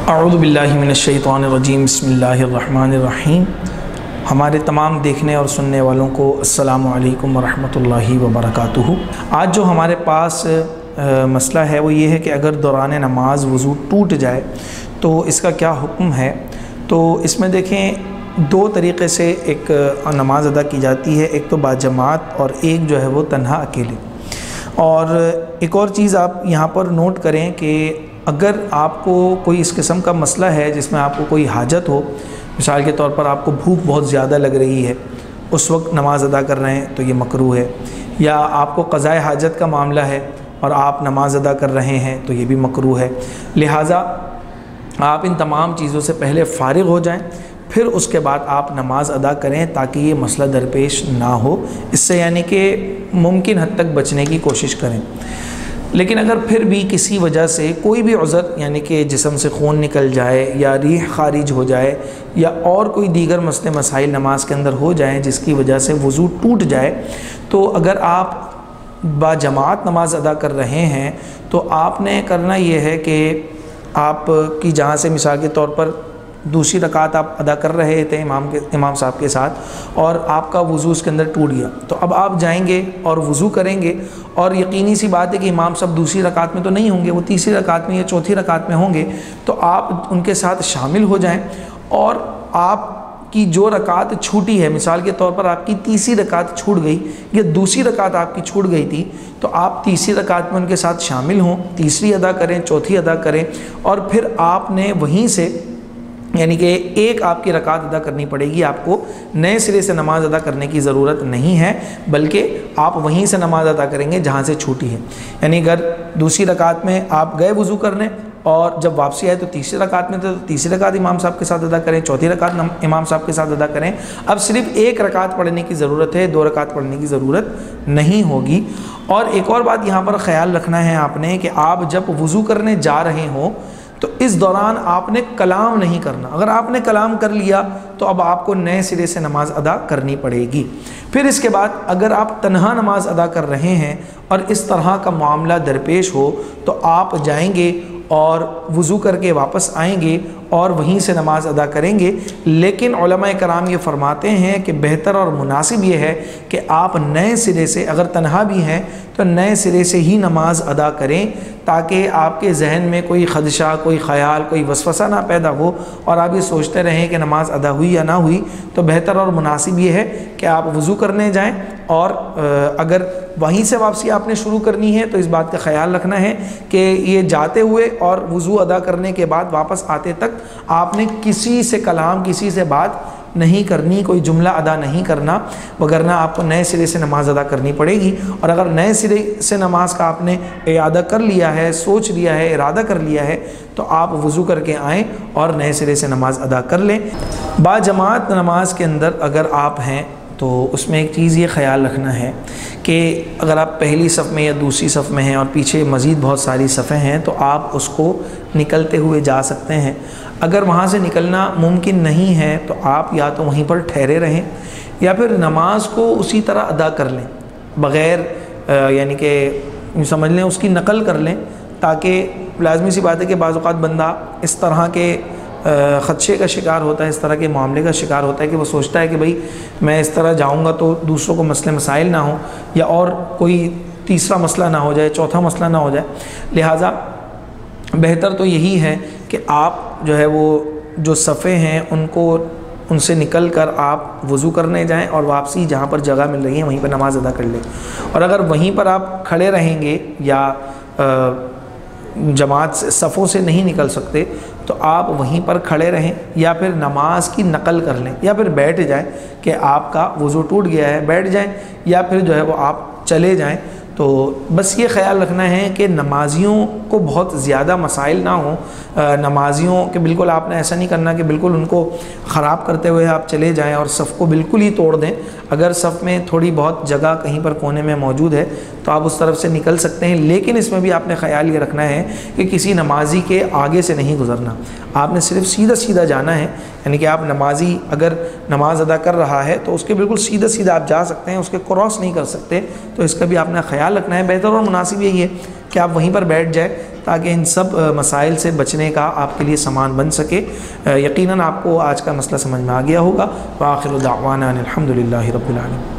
اعوذ باللہ من الشیطان الرجیم، بسم اللہ الرحمن الرحیم۔ ہمارے تمام دیکھنے اور سننے والوں کو السلام علیکم ورحمۃ اللہ وبرکاتہ۔ آج جو ہمارے پاس مسئلہ ہے وہ یہ ہے کہ اگر دوران نماز وضو ٹوٹ جائے تو اس کا کیا حکم ہے۔ تو اس میں دیکھیں دو طریقے سے ایک نماز ادا کی جاتی ہے، ایک تو باجماعت اور ایک جو ہے وہ تنہا اکیلے۔ اور ایک اور چیز آپ یہاں پر نوٹ کریں کہ اگر آپ کو کوئی اس قسم کا مسئلہ ہے جس میں آپ کو کوئی حاجت ہو، مثال کے طور پر آپ کو بھوک بہت زیادہ لگ رہی ہے، اس وقت نماز ادا کر رہے ہیں تو یہ مکروہ ہے، یا آپ کو قضاء حاجت کا معاملہ ہے اور آپ نماز ادا کر رہے ہیں تو یہ بھی مکروہ ہے۔ لہٰذا آپ ان تمام چیزوں سے پہلے فارغ ہو جائیں، پھر اس کے بعد آپ نماز ادا کریں تاکہ یہ مسئلہ درپیش نہ ہو، اس سے یعنی کہ ممکن حد تک بچنے کی کوشش کریں۔ لیکن اگر پھر بھی کسی وجہ سے کوئی بھی عذر، یعنی کہ جسم سے خون نکل جائے یا ریح خارج ہو جائے یا اور کوئی دیگر مسئلے مسائل نماز کے اندر ہو جائیں جس کی وجہ سے وضو ٹوٹ جائے، تو اگر آپ باجماعت نماز ادا کر رہے ہیں تو آپ نے کرنا یہ ہے کہ آپ کی جہاں سے مثال کے طور پر دوسری رکعت آپ ادا کر رہے تھے امام صاحب کے ساتھ اور آپ کا وضو اس کے اندر ٹوٹ گیا، تو اب آپ جائیں گے اور وضو کریں گے، اور یقینی سی بات ہے کہ امام صاحب دوسری رکعت میں تو نہیں ہوں گے، وہ تیسری رکعت میں یا چوتھی رکعت میں ہوں گے، تو آپ ان کے ساتھ شامل ہو جائیں، اور آپ کی جو رکعت چھوٹی ہے، مثال کے طور پر آپ کی تیسری رکعت چھوٹ گئی یا دوسری رکعت آپ کی چھوٹ گئی تھی، تو آپ تیسری رکعت میں ان کے ساتھ شامل ہوں، تیسری ادا کریں، چوتھی ادا کریں، اور پھر آپ نے وہیں سے یعنی کہ ایک آپ کی رکعت ادا کرنی پڑے گی، آپ کو نئے سرے سے نماز ادا کرنے کی ضرورت نہیں ہے، بلکہ آپ وہیں سے نماز ادا کریں گے جہاں سے چھوٹی ہے۔ یعنی اگر دوسری رکعت میں آپ گئے وضو کرنے اور جب واپسی آئے تو تیسری رکعت میں تھے تو تیسری رکعت امام صاحب کے ساتھ ادا کریں، چوتھی رکعت امام صاحب کے ساتھ ادا کریں۔ اب صرف ایک رکعت پڑھنے کی ضرورت ہے، دو رکعت پڑھنے کی ضرورت نہیں ہوگی۔ اور ایک اور بات یہاں پر خیال رکھنا ہے آپ نے کہ آپ جب وضو کرنے جا رہے ہوں تو اس دوران آپ نے کلام نہیں کرنا۔ اگر آپ نے کلام کر لیا تو اب آپ کو نئے سرے سے نماز ادا کرنی پڑے گی۔ پھر اس کے بعد اگر آپ تنہا نماز ادا کر رہے ہیں اور اس طرح کا معاملہ درپیش ہو تو آپ جائیں گے اور وضو کر کے واپس آئیں گے اور وہیں سے نماز ادا کریں گے۔ لیکن علماء کرام یہ فرماتے ہیں کہ بہتر اور مناسب یہ ہے کہ آپ نئے سرے سے، اگر تنہا بھی ہیں تو نئے سرے سے ہی نماز ادا کریں تاکہ آپ کے ذہن میں کوئی خدشہ، کوئی خیال، کوئی وسوسہ نہ پیدا ہو اور آپ یہ سوچتے رہیں کہ نماز ادا ہوئی یا نہ ہوئی۔ تو بہتر اور مناسب یہ ہے کہ آپ وضو کرنے جائیں، اور اگر وہیں سے واپسی آپ نے شروع کرنی ہے تو اس بات کا خیال رکھنا ہے کہ یہ جاتے ہوئے اور وضو ادا کرنے کے بعد واپس آتے تک آپ نے کسی سے کلام، کسی سے بات نہیں کرنی، کوئی جملہ ادا نہیں کرنا، وگرنہ آپ کو نئے سرے سے نماز ادا کرنی پڑے گی۔ اور اگر نئے سرے سے نماز کا آپ نے اعادہ کر لیا ہے، سوچ لیا ہے، ارادہ کر لیا ہے، تو آپ وضو کر کے آئیں اور نئے سرے سے نماز ادا کر لیں۔ باجماعت نماز کے اندر اگر آپ ہیں تو اس میں ایک چیز یہ خیال رکھنا ہے کہ اگر آپ پہلی صف میں یا دوسری صف میں ہیں اور پیچھے مزید بہت ساری صفیں ہیں تو آپ اس کو نکلتے ہوئے جا سکتے ہیں۔ اگر وہاں سے نکلنا ممکن نہیں ہے تو آپ یا تو وہیں پر ٹھہرے رہیں یا پھر نماز کو اسی طرح ادا کر لیں، بغیر یعنی کہ سمجھ لیں اس کی نقل کر لیں، تاکہ لازمی سی بات ہے کہ بعض اوقات بندہ اس طرح کے خدشے کا شکار ہوتا ہے، اس طرح کے معاملے کا شکار ہوتا ہے کہ وہ سوچتا ہے کہ بھئی میں اس طرح جاؤں گا تو دوسروں کو مسئلے مسائل نہ ہوں یا اور کوئی تیسرا مسئلہ نہ ہو جائے، چوتھا مسئلہ نہ ہو جائے۔ لہٰذا بہتر تو یہی ہے کہ آپ جو ہے وہ جو صفیں ہیں ان سے نکل کر آپ وضو کرنے جائیں اور واپسی جہاں پر جگہ مل رہی ہے وہیں پر نماز ادا کر لیں۔ اور اگر وہیں پر آپ کھڑے رہیں گے یا جماعت سے صفوں سے نہیں نکل سکتے تو آپ وہیں پر کھڑے رہیں یا پھر نماز کی نقل کر لیں یا پھر بیٹھ جائیں کہ آپ کا وضو ٹوٹ گیا ہے، بیٹھ جائیں یا پھر جو ہے وہ آپ چلے جائیں۔ تو بس یہ خیال رکھنا ہے کہ نمازیوں کو بہت زیادہ مسائل نہ ہوں، نمازیوں کے بالکل آپ نے ایسا نہیں کرنا کہ بالکل ان کو خراب کرتے ہوئے آپ چلے جائیں اور صف کو بالکل ہی توڑ دیں۔ اگر صف میں تھوڑی بہت جگہ کہیں پر کونے میں موجود ہے تو آپ اس طرف سے نکل سکتے ہیں، لیکن اس میں بھی آپ نے خیال یہ رکھنا ہے کہ کسی نمازی کے آگے سے نہیں گزرنا، آپ نے صرف سیدھا سیدھا جانا ہے۔ یعنی کہ آپ نمازی اگر نماز ادا کر رہا ہے تو اس کے بالکل سیدھا سیدھا آپ جا سکتے ہیں، اس کے کراس نہیں کر سکتے، تو اس کا بھی آپ نے خیال رکھنا ہے۔ بہتر اور مناسب یہی ہے کہ آپ وہیں پر بیٹھ جائیں تاکہ ان سب مسائل سے بچنے کا آپ کے لیے سامان بن سکے۔ یقیناً آپ کو آج کا مسئلہ سمجھ میں آ گیا ہوگا۔ وآخر دعوانا الحمد للہ رب العالمین۔